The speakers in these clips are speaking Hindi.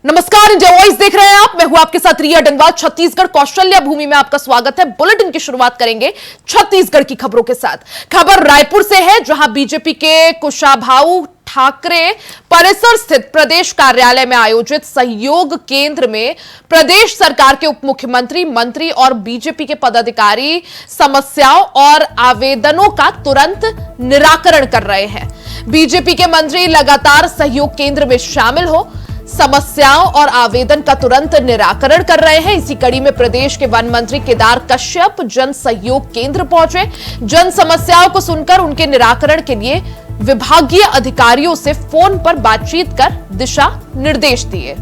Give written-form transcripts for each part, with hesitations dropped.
नमस्कार, इंडिया वॉइस देख रहे हैं आप। मैं हूं आपके साथ रिया डंगवाल। छत्तीसगढ़ कौशल्या भूमि में आपका स्वागत है। बुलेटिन की शुरुआत करेंगे छत्तीसगढ़ की खबरों के साथ। खबर रायपुर से है, जहां बीजेपी के कुशाभाऊ ठाकरे परिसर स्थित प्रदेश कार्यालय में आयोजित सहयोग केंद्र में प्रदेश सरकार के उप मुख्यमंत्री, मंत्री और बीजेपी के पदाधिकारी समस्याओं और आवेदनों का तुरंत निराकरण कर रहे हैं। बीजेपी के मंत्री लगातार सहयोग केंद्र में शामिल हो समस्याओं और आवेदन का तुरंत निराकरण कर रहे हैं। इसी कड़ी में प्रदेश के वन मंत्री केदार कश्यप जन सहयोग केंद्र पहुंचे। जन समस्याओं को सुनकर उनके निराकरण के लिए विभागीय अधिकारियों से फोन पर बातचीत कर दिशा निर्देश दिए।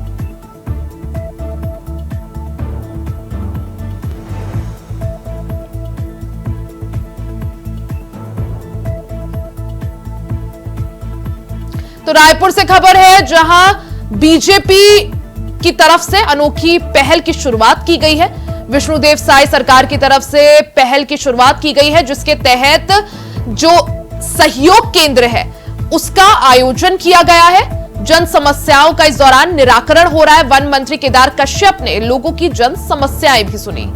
तो रायपुर से खबर है, जहां बीजेपी की तरफ से अनोखी पहल की शुरुआत की गई है। विष्णुदेव साय सरकार की तरफ से पहल की शुरुआत की गई है, जिसके तहत जो सहयोग केंद्र है उसका आयोजन किया गया है। जन समस्याओं का इस दौरान निराकरण हो रहा है। वन मंत्री केदार कश्यप ने लोगों की जन समस्याएं भी सुनी।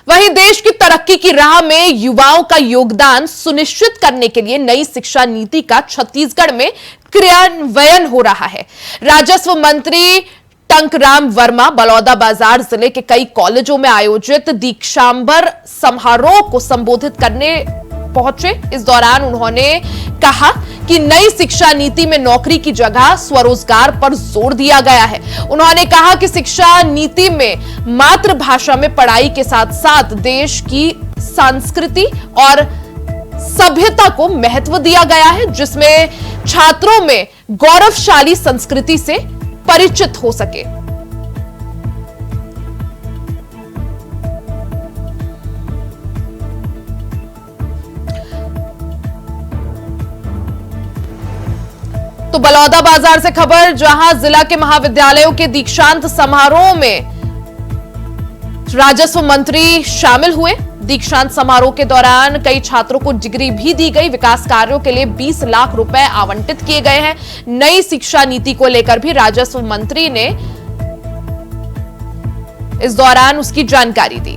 वहीं देश की तरक्की की राह में युवाओं का योगदान सुनिश्चित करने के लिए नई शिक्षा नीति का छत्तीसगढ़ में क्रियान्वयन हो रहा है। राजस्व मंत्री टंकराम वर्मा बलौदाबाजार जिले के कई कॉलेजों में आयोजित दीक्षांबर समारोह को संबोधित करने पहुंचे। इस दौरान उन्होंने कहा कि नई शिक्षा नीति में नौकरी की जगह स्वरोजगार पर जोर दिया गया है। उन्होंने कहा कि शिक्षा नीति में मातृभाषा में पढ़ाई के साथ साथ देश की संस्कृति और सभ्यता को महत्व दिया गया है, जिसमें छात्रों में गौरवशाली संस्कृति से परिचित हो सके। तो बलौदाबाजार से खबर, जहां जिला के महाविद्यालयों के दीक्षांत समारोह में राजस्व मंत्री शामिल हुए। दीक्षांत समारोह के दौरान कई छात्रों को डिग्री भी दी गई। विकास कार्यों के लिए 20 लाख रुपए आवंटित किए गए हैं। नई शिक्षा नीति को लेकर भी राजस्व मंत्री ने इस दौरान उसकी जानकारी दी।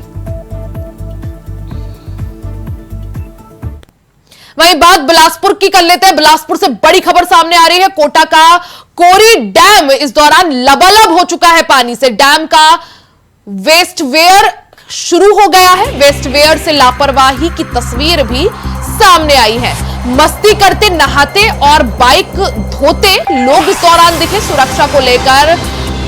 वहीं बात बिलासपुर की कर लेते हैं। बिलासपुर से बड़ी खबर सामने आ रही है। कोटा का कोरी डैम इस दौरान लबालब हो चुका है पानी से। डैम का वेस्टवेयर शुरू हो गया है। वेस्टवेयर से लापरवाही की तस्वीर भी सामने आई है। मस्ती करते, नहाते और बाइक धोते लोग इस दौरान दिखे। सुरक्षा को लेकर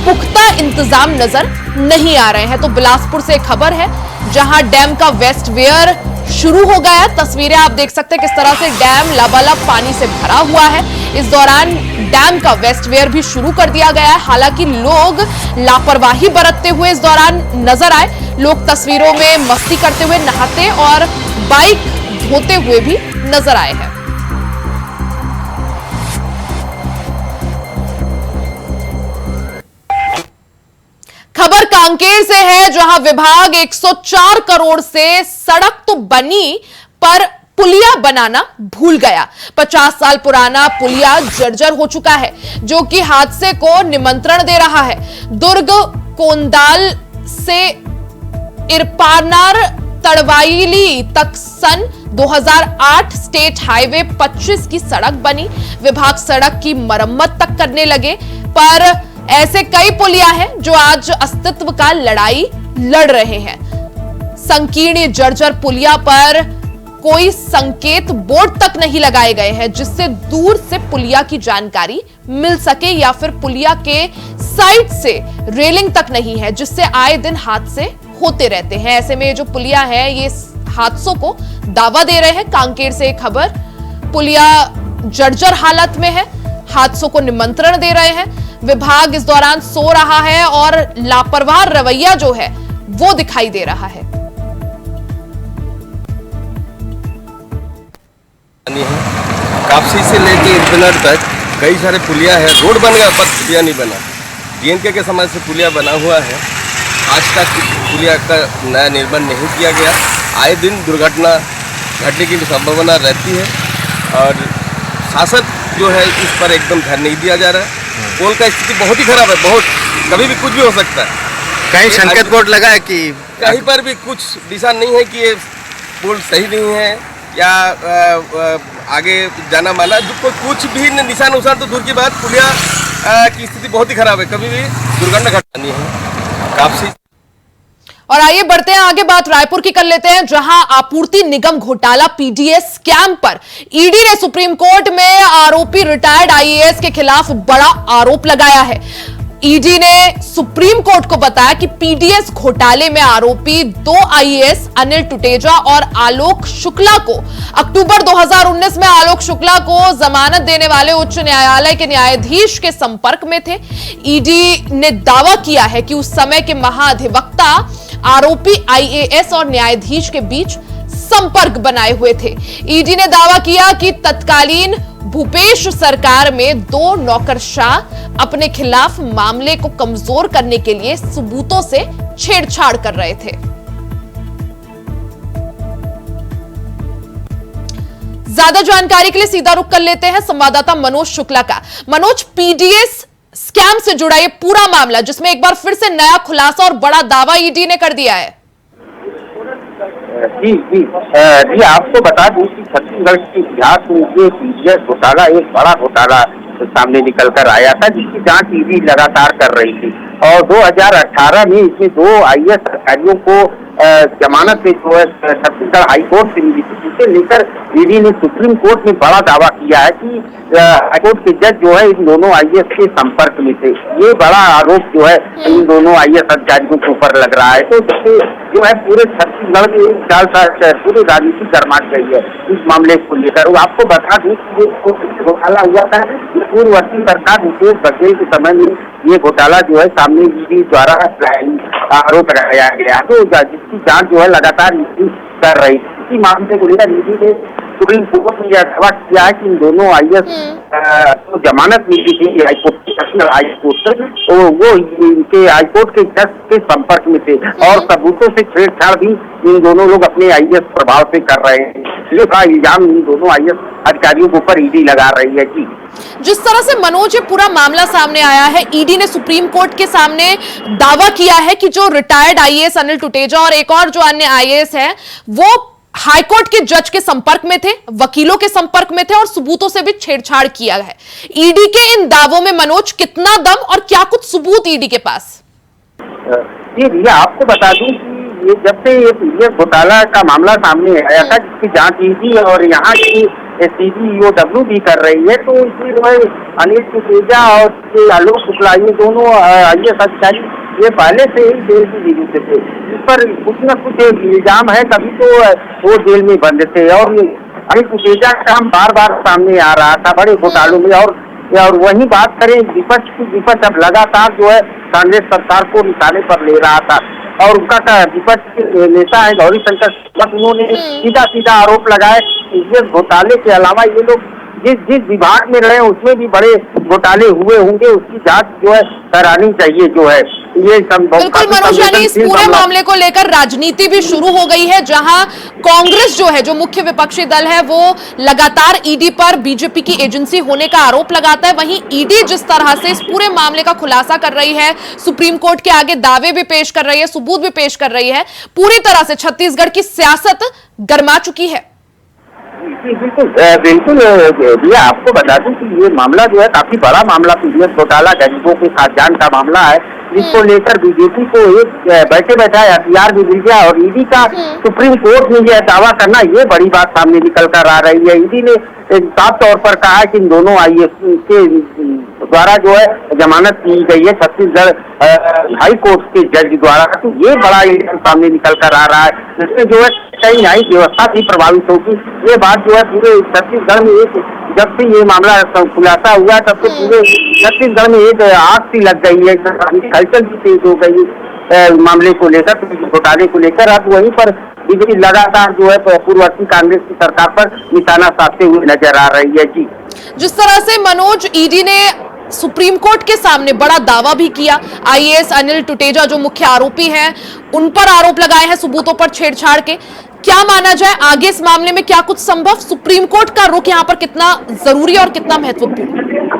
पुख्ता इंतजाम नजर नहीं आ रहे हैं। तो बिलासपुर से खबर है, जहां डैम का वेस्टवेयर शुरू हो गया। तस्वीरें आप देख सकते हैं किस तरह से डैम लबालब पानी से भरा हुआ है। इस दौरान डैम का वेस्टवेयर भी शुरू कर दिया गया है। हालांकि लोग लापरवाही बरतते हुए इस दौरान नजर आए। लोग तस्वीरों में मस्ती करते हुए, नहाते और बाइक धोते हुए भी नजर आए हैं। खबर कांकेर से है, जहां विभाग 104 करोड़ से सड़क तो बनी पर पुलिया बनाना भूल गया। 50 साल पुराना पुलिया जर्जर हो चुका है, जो कि हादसे को निमंत्रण दे रहा है। दुर्ग कोंदाल से इरपानार तड़वाईली तक सन 2008 स्टेट हाईवे 25 की सड़क बनी। विभाग सड़क की मरम्मत तक करने लगे, पर ऐसे कई पुलिया हैं जो आज अस्तित्व का लड़ाई लड़ रहे हैं। संकीर्ण जर्जर पुलिया पर कोई संकेत बोर्ड तक नहीं लगाए गए हैं, जिससे दूर से पुलिया की जानकारी मिल सके, या फिर पुलिया के साइड से रेलिंग तक नहीं है, जिससे आए दिन हादसे होते रहते हैं। ऐसे में जो पुलिया है, ये हादसों को दावा दे रहे हैं। कांकेर से एक खबर, पुलिया जर्जर हालत में है, हादसों को निमंत्रण दे रहे हैं। विभाग इस दौरान सो रहा है और लापरवाह रवैया जो है वो दिखाई दे रहा है। कापसी से लेके इरपनर तक कई सारे पुलिया है। रोड बन गया पर पुलिया नहीं बना। डीएमके के समय से पुलिया बना हुआ है, आज तक पुलिया का नया निर्माण नहीं किया गया। आए दिन दुर्घटना घटने की संभावना रहती है और शासन जो है इस पर एकदम ध्यान नहीं दिया जा रहा है। पोल का स्थिति बहुत ही खराब है, बहुत, कभी भी कुछ भी हो सकता है। कहीं संकेत बोर्ड लगा है कि कहीं पर भी कुछ दिशा नहीं है कि ये पोल सही नहीं है या आगे जाना माना, जो कुछ भी निशान उशान तो दूर की बात, पुलिया की स्थिति बहुत ही खराब है, कभी भी दुर्घटना घटना नहीं है काफी। और आइए बढ़ते हैं आगे, बात रायपुर की कर लेते हैं, जहां आपूर्ति निगम घोटाला पीडीएस स्कैम पर ईडी ने सुप्रीम कोर्ट में आरोपी रिटायर्ड आईएएस के खिलाफ बड़ा आरोप लगाया है। ईडी ने सुप्रीम कोर्ट को बताया कि पीडीएस घोटाले में आरोपी 2 आईएएस अनिल टुटेजा और आलोक शुक्ला को अक्टूबर 2019 में आलोक शुक्ला को जमानत देने वाले उच्च न्यायालय के न्यायाधीश के संपर्क में थे। ईडी ने दावा किया है कि उस समय के महाधिवक्ता आरोपी आईएएस और न्यायाधीश के बीच संपर्क बनाए हुए थे। ईडी ने दावा किया कि तत्कालीन भूपेश सरकार में 2 नौकरशाह अपने खिलाफ मामले को कमजोर करने के लिए सबूतों से छेड़छाड़ कर रहे थे। ज्यादा जानकारी के लिए सीधा रुख कर लेते हैं संवाददाता मनोज शुक्ला का। मनोज, पीडीएस स्कैम से जुड़ा ये पूरा मामला, जिसमें एक बार फिर से नया खुलासा और बड़ा दावा ईडी ने कर दिया है। जी आपको बता दूं कि छत्तीसगढ़ के इतिहास में ये पीडीएस घोटाला एक बड़ा घोटाला सामने निकल कर आया था, जिसकी जांच ईडी लगातार कर रही थी। और 2018 में इसमें 2 आईएएस अधिकारियों को जमानत पे जो है छत्तीसगढ़ हाईकोर्ट से मिली थी, जिसे लेकर ईडी ने सुप्रीम कोर्ट में बड़ा दावा किया है कि हाईकोर्ट के जज जो है इन दोनों आईएएस के संपर्क में थे। ये बड़ा आरोप जो है इन दोनों आईएएस अधिकारियों के ऊपर लग रहा है। तो जो है पूरे छत्तीसगढ़ में एक साल पूरी राजनीति गरमाट गई है इस मामले को लेकर। आपको बता दूं कि ये घोटाला हुआ था पूर्ववर्ती सरकार भूपेश बघेल के समय में, ये घोटाला जो है सामने ईडी द्वारा आरोप लगाया गया, तो जिसकी जांच जो है लगातार ईडी कर रही थी। इसी मामले को लेकर ईडी ने सुप्रीम कोर्ट में यह दावा किया है कि इन दोनों आईएएस को जमानत मिली थी हाईकोर्ट से, तो वो इनके हाईकोर्ट के जज के संपर्क में थे और सबूतों से छेड़छाड़ भी इन दोनों लोग अपने आईएएस प्रभाव से कर रहे हैं। ये का इल्जाम इन दोनों आईएएस अधिकारियों के ऊपर ईडी लगा रही है। जी, जिस तरह से मनोज ये पूरा मामला सामने आया है, ईडी ने सुप्रीम कोर्ट के सामने दावा किया है कि जो रिटायर्ड आईएएस अनिल टुटेजा और एक और जो अन्य आईएएस है, वो हाईकोर्ट के जज के संपर्क में थे, वकीलों के संपर्क में थे और सबूतों से भी छेड़छाड़ किया है। ईडी के इन दावों में मनोज कितना दम और क्या कुछ सबूत ईडी के पास? जी भैया, आपको बता दूं कि ये जब से ये पीडीएस घोटाला का मामला सामने आया था, जिसकी जांच ईडी और यहाँ की CBOW भी कर रही है, तो इसमें जो है अनिल टुटेजा और आलोक शुक्ला, ये दोनों आईएएस अधिकारी ये पहले से ही जेल की जेल से थे। इस पर कुछ न कुछ इल्जाम है, तभी तो वो जेल में बंद थे। और अनिल टुटेजा का हम बार बार सामने आ रहा था बड़े घोटालों में। और वही बात करें विपक्ष की, विपक्ष अब लगातार जो है कांग्रेस सरकार को निशाने पर ले रहा था और उनका विपक्ष के नेता है गौरी शंकर, उन्होंने सीधा सीधा आरोप लगाए कि घोटाले के अलावा ये लोग जिस विभाग में रहे उसमें भी बड़े घोटाले हुए होंगे, उसकी जांच जो है करानी चाहिए। जो है ये बिल्कुल मनोज, यानी इस पूरे मामले को लेकर राजनीति भी शुरू हो गई है, जहां कांग्रेस जो है, जो मुख्य विपक्षी दल है, वो लगातार ईडी पर बीजेपी की एजेंसी होने का आरोप लगाता है। वहीं ईडी जिस तरह से इस पूरे मामले का खुलासा कर रही है, सुप्रीम कोर्ट के आगे दावे भी पेश कर रही है, सबूत भी पेश कर रही है, पूरी तरह से छत्तीसगढ़ की सियासत गरमा चुकी है। बिल्कुल भैया, आपको बता दूं कि ये मामला जो है काफी बड़ा मामला पीडीएस घोटाला गरीबों के खाद्यान्न का मामला है, जिसको लेकर बीजेपी को एक बैठे बैठा हथियार भी मिल गया। और ईडी का सुप्रीम कोर्ट में यह दावा करना, ये बड़ी बात सामने निकल कर आ रही है। ईडी ने साफ तौर पर कहा है कि इन दोनों आईएएस के द्वारा जो है जमानत की गई है छत्तीसगढ़ हाई कोर्ट के जज द्वारा, तो ये बड़ा सामने निकल कर आ रहा है, जिसमें जो है कई न्यायिक व्यवस्था भी प्रभावित होगी। ये बात जो है पूरे छत्तीसगढ़ में एक, जब से ये मामला खुलासा हुआ तब से पूरे छत्तीसगढ़ में एक आग सी लग गई है, हलचल भी तेज हो गई मामले को लेकर, घोटाले को लेकर। अब वहीं पर बीजेपी लगातार जो है पूर्ववर्ती कांग्रेस की सरकार पर निशाना साधते हुए नजर आ रही है। जी, जिस तरह से मनोज ईडी ने सुप्रीम कोर्ट के सामने बड़ा दावा भी किया। आईएएस अनिल टुटेजा जो मुख्य आरोपी हैं, उन पर आरोप लगाए हैं सबूतों पर छेड़छाड़ के। क्या माना जाए आगे इस मामले में, क्या कुछ संभव? सुप्रीम कोर्ट का रुख यहां पर कितना जरूरी और कितना महत्वपूर्ण?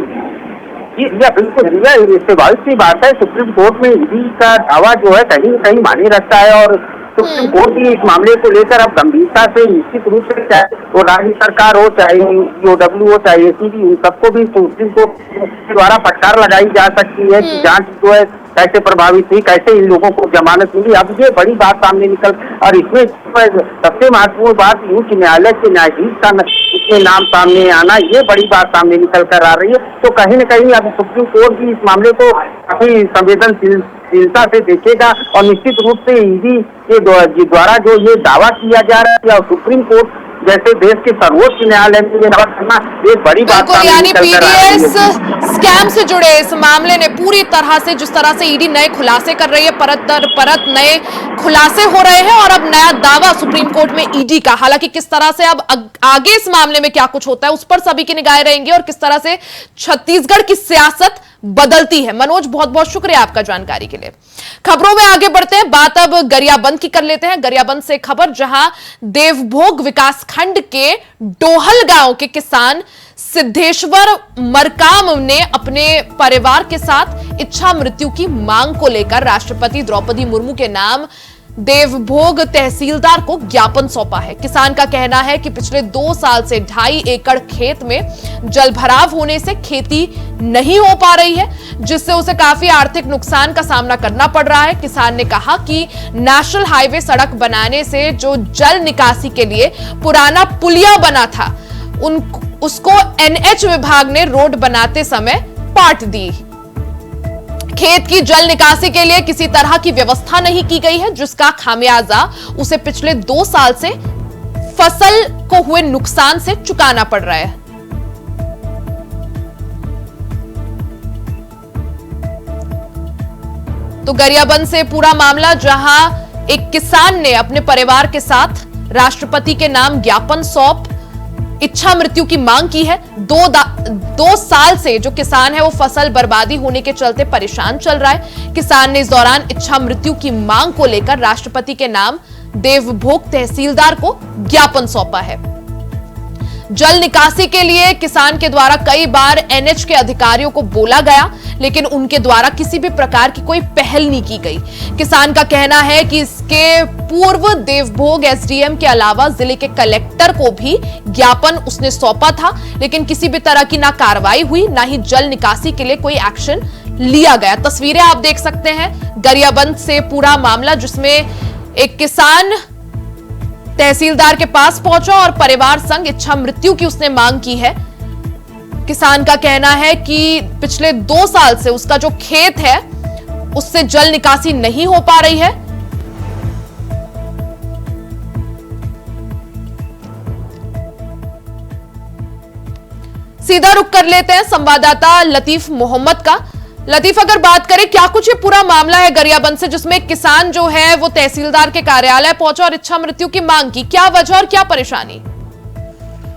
बिल्कुल स्वाभाविक सी बात है। सुप्रीम कोर्ट में ईडी का दावा जो है कहीं न कहीं मायने रखता है और सुप्रीम कोर्ट की इस मामले को लेकर अब गंभीरता से निश्चित रूप से, चाहे वो राज्य सरकार हो, चाहे OW हो, चाहे ACB, उन सबको भी सुप्रीम कोर्ट के द्वारा फटकार लगाई जा सकती है कि जांच जो है कैसे प्रभावित हुई, कैसे इन लोगों को जमानत मिली। अब ये बड़ी बात सामने निकल, और इसमें सबसे महत्वपूर्ण बात उच्च न्यायालय के न्यायाधीश का इसमें नाम सामने आना, ये बड़ी बात सामने निकल कर आ रही है। तो कहीं न कहीं अब सुप्रीम कोर्ट भी इस मामले को काफी संवेदनशीलता से देखेगा और निश्चित रूप से ईडी के द्वारा जो ये दावा किया जा रहा है, या सुप्रीम कोर्ट जैसे देश के सर्वोच्च न्यायालय में ये दावा करना एक बड़ी बात है। यानी पीडीएस स्कैम से जुड़े इस मामले ने पूरी तरह से, जिस तरह से ईडी नए खुलासे कर रही है, परत दर परत नए खुलासे हो रहे हैं और अब नया दावा सुप्रीम कोर्ट में ईडी का। हालांकि किस तरह से अब आगे इस मामले में क्या कुछ होता है उस पर सभी की निगाहें रहेंगी और किस तरह से छत्तीसगढ़ की सियासत बदलती है। मनोज, बहुत बहुत शुक्रिया आपका जानकारी के लिए। खबरों में आगे बढ़ते हैं, बात अब गरियाबंद की कर लेते हैं। गरियाबंद से खबर, जहां देवभोग विकासखंड के डोहल गांव के किसान सिद्धेश्वर मरकाम ने अपने परिवार के साथ इच्छा मृत्यु की मांग को लेकर राष्ट्रपति द्रौपदी मुर्मू के नाम देवभोग तहसीलदार को ज्ञापन सौंपा है। किसान का कहना है कि पिछले 2 साल से 2.5 एकड़ खेत में जलभराव होने से खेती नहीं हो पा रही है, जिससे उसे काफी आर्थिक नुकसान का सामना करना पड़ रहा है। किसान ने कहा कि नेशनल हाईवे सड़क बनाने से जो जल निकासी के लिए पुराना पुलिया बना था, उसको NH विभाग ने रोड बनाते समय पाट दी। खेत की जल निकासी के लिए किसी तरह की व्यवस्था नहीं की गई है, जिसका खामियाजा उसे पिछले 2 साल से फसल को हुए नुकसान से चुकाना पड़ रहा है। तो गरियाबंद से पूरा मामला, जहां एक किसान ने अपने परिवार के साथ राष्ट्रपति के नाम ज्ञापन सौंप इच्छा मृत्यु की मांग की है। 2 साल से जो किसान है वो फसल बर्बादी होने के चलते परेशान चल रहा है। किसान ने इस दौरान इच्छा मृत्यु की मांग को लेकर राष्ट्रपति के नाम देवभोग तहसीलदार को ज्ञापन सौंपा है। जल निकासी के लिए किसान के द्वारा कई बार NH के अधिकारियों को बोला गया, लेकिन उनके द्वारा किसी भी प्रकार की कोई पहल नहीं की गई। किसान का कहना है कि इसके पूर्व देवभोग SDM के अलावा जिले के कलेक्टर को भी ज्ञापन उसने सौंपा था, लेकिन किसी भी तरह की ना कार्रवाई हुई, ना ही जल निकासी के लिए कोई एक्शन लिया गया। तस्वीरें आप देख सकते हैं गरियाबंद से पूरा मामला, जिसमें एक किसान तहसीलदार के पास पहुंचा और परिवार संग इच्छा मृत्यु की उसने मांग की है। किसान का कहना है कि पिछले 2 साल से उसका जो खेत है उससे जल निकासी नहीं हो पा रही है। सीधा रुख कर लेते हैं संवाददाता लतीफ मोहम्मद का। लतीफ, अगर बात करें क्या कुछ ये पूरा मामला है गरियाबंद से, जिसमें किसान जो है वो तहसीलदार के कार्यालय पहुंचा और इच्छा मृत्यु की मांग की, क्या वजह और क्या परेशानी?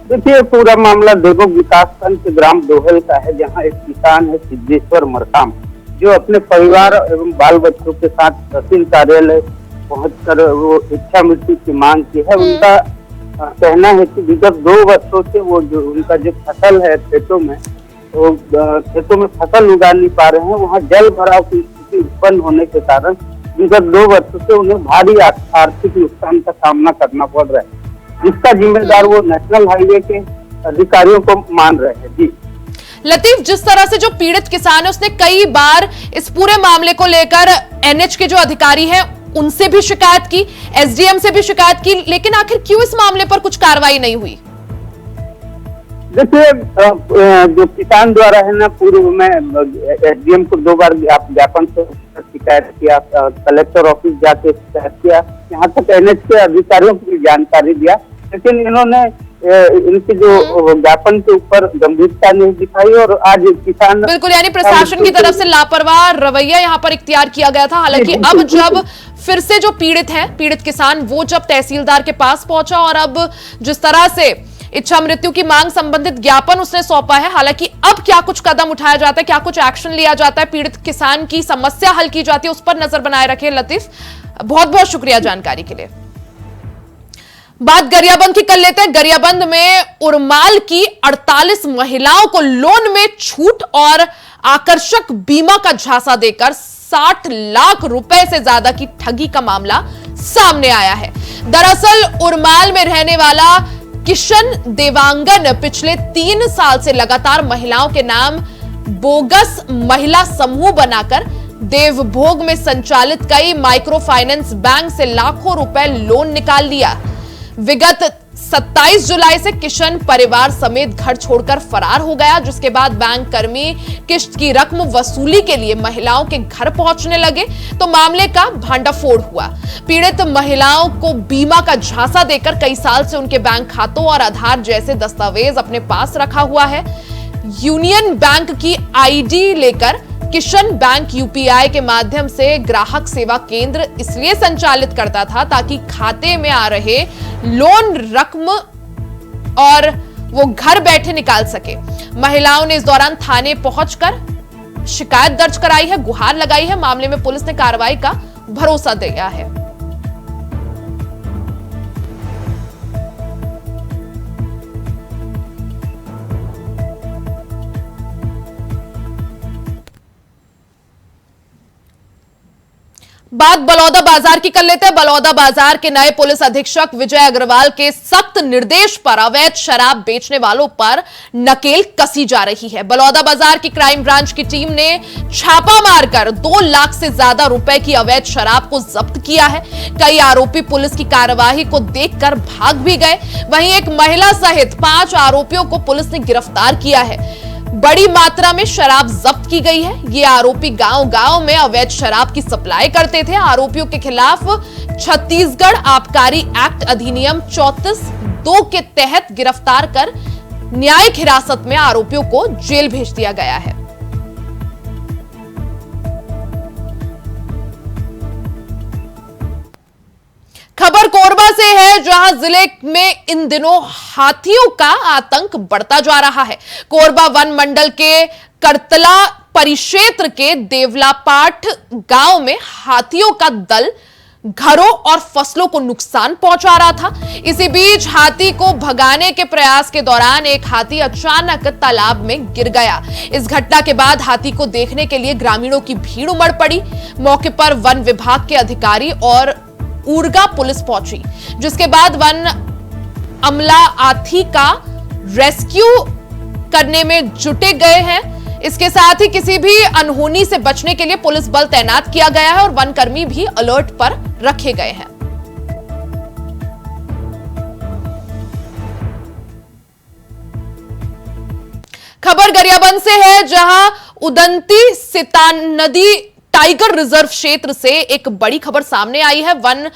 देखिए, पूरा मामला देवभोग विकासखंड के ग्राम डोहल का है, जहां एक किसान है सिद्धेश्वर मरकाम, जो अपने परिवार एवं बाल बच्चों के साथ तहसील कार्यालय पहुंचकर वो इच्छा मृत्यु की मांग की है। उनका कहना है कि विगत 2 वर्षों से वो जो उनका जो फसल है खेतों में फसल उगा नहीं पा रहे हैं। वहाँ जल भराव की स्थिति उत्पन्न होने के कारण विगत 2 वर्षों से उन्हें भारी आर्थिक नुकसान का सामना करना पड़ रहा है, जिसका जिम्मेदार वो नेशनल हाईवे के अधिकारियों को मान रहे हैं। जी लतीफ, जिस तरह से जो पीड़ित किसान है उसने कई बार इस पूरे मामले को लेकर NH के जो अधिकारी हैं उनसे भी शिकायत की, SDM से भी शिकायत की, लेकिन आखिर क्यों इस मामले पर कुछ कार्रवाई नहीं हुई? देखिए, जो किसान द्वारा है ना, पूर्व में SDM को 2 बार ज्ञापन से शिकायत किया, कलेक्टर ऑफिस जाके शिकायत किया, यहाँ तक NH के अधिकारियों को भी जानकारी दिया, लेकिन इन्होंने इनके जो ज्ञापन के ऊपर गंभीरता नहीं दिखाई। और आज किसान बिल्कुल, यानी प्रशासन की तरफ से लापरवाह रवैया यहाँ पर इख्तियार किया गया था। हालांकि अब जब फिर से जो पीड़ित किसान, वो जब तहसीलदार के पास पहुंचा और अब जिस तरह से इच्छा मृत्यु की मांग संबंधित ज्ञापन उसने सौंपा है। हालांकि अब क्या कुछ कदम उठाया जाता है, क्या कुछ एक्शन लिया जाता है, पीड़ित किसान की समस्या हल की जाती है, उस पर नजर बनाए रखे लतीफ। बहुत बहुत शुक्रिया जानकारी के लिए। बात गरियाबंद की कर लेते हैं। गरियाबंद में उरमाल की 48 महिलाओं को लोन में छूट और आकर्षक बीमा का झांसा देकर 60 लाख रुपए से ज्यादा की ठगी का मामला सामने आया है। दरअसल उरमाल में रहने वाला किशन देवांगन पिछले 3 साल से लगातार महिलाओं के नाम बोगस महिला समूह बनाकर देवभोग में संचालित कई माइक्रो फाइनेंस बैंक से लाखों रुपए लोन निकाल लिया। विगत 27 जुलाई से किशन परिवार समेत घर छोड़कर फरार हो गया, जिसके बाद बैंक कर्मी किश्त की रकम वसूली के लिए महिलाओं के घर पहुंचने लगे तो मामले का भांडाफोड़ हुआ। पीड़ित महिलाओं को बीमा का झांसा देकर कई साल से उनके बैंक खातों और आधार जैसे दस्तावेज अपने पास रखा हुआ है। यूनियन बैंक की आईडी लेकर किशन बैंक यूपीआई के माध्यम से ग्राहक सेवा केंद्र इसलिए संचालित करता था ताकि खाते में आ रहे लोन रकम और वो घर बैठे निकाल सके। महिलाओं ने इस दौरान थाने पहुंचकर शिकायत दर्ज कराई है, गुहार लगाई है। मामले में पुलिस ने कार्रवाई का भरोसा दिया है। बात बलौदा बाजार की कर लेते हैं। बलौदा बाजार के नए पुलिस अधीक्षक विजय अग्रवाल के सख्त निर्देश पर अवैध शराब बेचने वालों पर नकेल कसी जा रही है। बलौदा बाजार की क्राइम ब्रांच की टीम ने छापा मारकर 2 लाख से ज्यादा रुपए की अवैध शराब को जब्त किया है। कई आरोपी पुलिस की कार्यवाही को देखकर भाग भी गए। वहीं एक महिला सहित 5 आरोपियों को पुलिस ने गिरफ्तार किया है। बड़ी मात्रा में शराब जब्त की गई है। ये आरोपी गांव-गांव में अवैध शराब की सप्लाई करते थे। आरोपियों के खिलाफ छत्तीसगढ़ आबकारी एक्ट अधिनियम 34(2) के तहत गिरफ्तार कर न्यायिक हिरासत में आरोपियों को जेल भेज दिया गया है। खबर कोरबा से है, जहां जिले में इन दिनों हाथियों का आतंक बढ़ता जा रहा है। कोरबा वन मंडल के करतला परिक्षेत्र के देवलापाठ गांव में हाथियों का दल घरों और फसलों को नुकसान पहुंचा रहा था। इसी बीच हाथी को भगाने के प्रयास के दौरान एक हाथी अचानक तालाब में गिर गया। इस घटना के बाद हाथी को देखने के लिए ग्रामीणों की भीड़ उमड़ पड़ी। मौके पर वन विभाग के अधिकारी और उर्गा पुलिस पहुंची, जिसके बाद वन अमला हाथी का रेस्क्यू करने में जुटे गए हैं। इसके साथ ही किसी भी अनहोनी से बचने के लिए पुलिस बल तैनात किया गया है और वनकर्मी भी अलर्ट पर रखे गए हैं। खबर गरियाबंद से है, जहां उदंती सितान नदी टाइगर रिजर्व क्षेत्र से एक बड़ी खबर सामने आई है। वन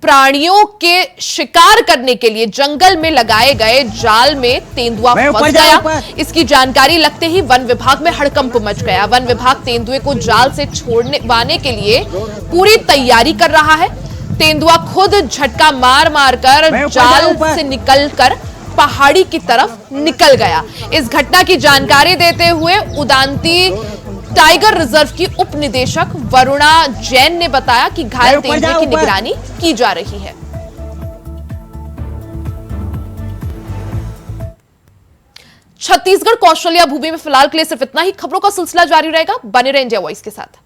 प्राणियों के शिकार करने के लिए जंगल में लगाए गए जाल में तेंदुआ फंस गया। इसकी जानकारी लगते ही वन विभाग में हड़कंप मच गया। वन विभाग तेंदुए को जाल से छोड़वाने के लिए पूरी तैयारी कर रहा है। तेंदुआ खुद झटका मार मार कर जाल से निकलकर पहाड़ी की तरफ निकल गया। इस घटना की जानकारी देते हुए उदांती टाइगर रिजर्व की उप निदेशक वरुणा जैन ने बताया कि घायल तेंदुए की निगरानी की जा रही है। छत्तीसगढ़ को ऑस्ट्रेलिया भूमि में फिलहाल के लिए सिर्फ इतना ही। खबरों का सिलसिला जारी रहेगा। बने रहे इंडिया वॉइस के साथ।